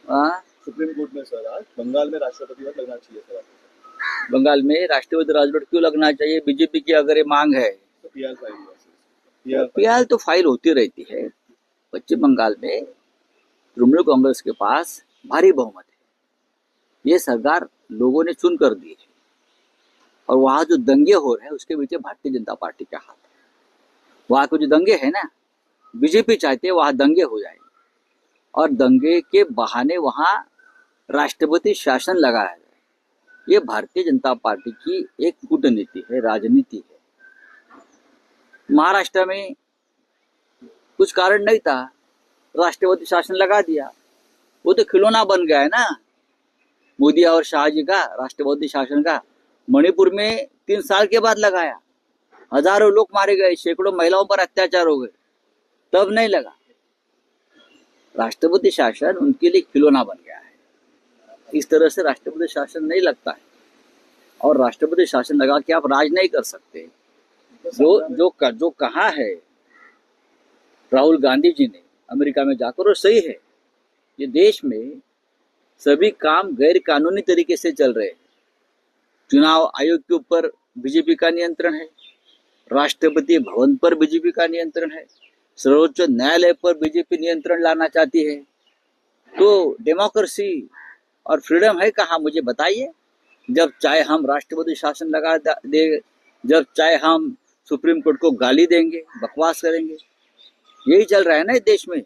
हाँ, supreme court में sir आज बंगाल में राष्ट्रपति पद लगना चाहिए सर आपको। बंगाल में राष्ट्रपति राजवट क्यों लगना चाहिए? बीजेपी की अगर ये मांग है तो पीआर फाइल हुआ सर, पीएल तो फाइल होती रहती है। पश्चिम बंगाल में तृणमूल कांग्रेस के पास भारी बहुमत है। ये सरकार लोगों ने चुन कर दी है और वहां जो दंगे हो रहे हैं उसके पीछे भारतीय जनता पार्टी का हाथ है। वहां के जो दंगे है ना, बीजेपी चाहती है वहां दंगे हो जाए और दंगे के बहाने वहां राष्ट्रपति शासन लगाया जाए। ये भारतीय जनता पार्टी की एक कूटनीति है, राजनीति है। महाराष्ट्र में कुछ कारण नहीं था, राष्ट्रपति शासन लगा दिया, वो तो खिलौना बन गया है ना मोदी और शाह जी का राष्ट्रपति शासन का। मणिपुर में 3 साल के बाद लगाया, हजारों लोग मारे गए, सैकड़ों महिलाओं पर अत्याचार हो गए, तब नहीं लगा। राष्ट्रपति शासन उनके लिए खिलौना बन गया है। इस तरह से राष्ट्रपति शासन नहीं लगता है और राष्ट्रपति शासन लगा के आप राज नहीं कर सकते। जो कहा है राहुल गांधी जी ने अमेरिका में जाकर, और सही है। ये देश में सभी काम गैर कानूनी तरीके से चल रहे हैं। चुनाव आयोग के ऊपर बीजेपी का नियंत्रण है, राष्ट्रपति भवन पर बीजेपी का नियंत्रण है, सर्वोच्च न्यायालय पर बीजेपी नियंत्रण लाना चाहती है। तो डेमोक्रेसी और फ्रीडम है कहाँ, मुझे बताइए। जब चाहे हम राष्ट्रपति शासन लगा दे, जब चाहे हम सुप्रीम कोर्ट को गाली देंगे, बकवास करेंगे। यही चल रहा है ना इस देश में।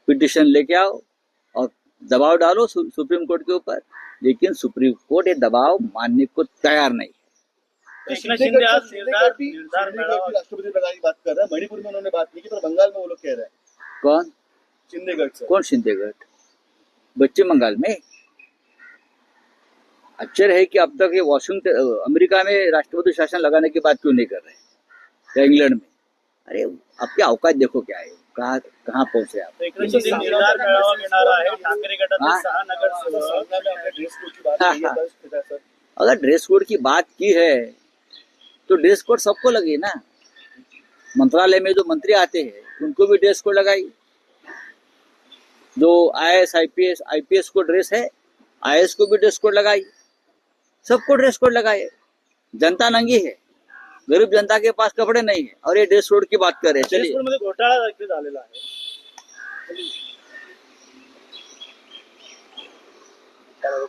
पिटिशन लेके आओ और दबाव डालो सुप्रीम कोर्ट के ऊपर, लेकिन सुप्रीम कोर्ट ये दबाव मानने को तैयार नहीं है। शिंदे आज राष्ट्रपति लगाने की बात कर रहे हैं। मणिपुर में उन्होंने बात नहीं की, पर बंगाल में वो लोग कह रहे हैं। कौन? शिंदेगढ़ सर। कौन शिंदेगढ़? पश्चिम बंगाल में? आश्चर्य है कि अब तक ये वाशिंगटन अमेरिका में राष्ट्रपति शासन लगाने की बात क्यों नहीं कर रहे, या इंग्लैंड में। अरे आपकी औकात देखो क्या है, कहाँ पहुंचे आप। अगर ड्रेस कोड की बात की है तो ड्रेस कोड सबको लगे ना। मंत्रालय में जो मंत्री आते हैं उनको भी ड्रेस कोड लगाई। जो आईएएस आईपीएस को ड्रेस है, आईएएस को भी ड्रेस कोड लगाई। सबको ड्रेस कोड लगाए। जनता नंगी है, गरीब जनता के पास कपड़े नहीं है और ये ड्रेस कोड की बात कर रहे हैं। चलिए, घोटाळा झालेला आहे।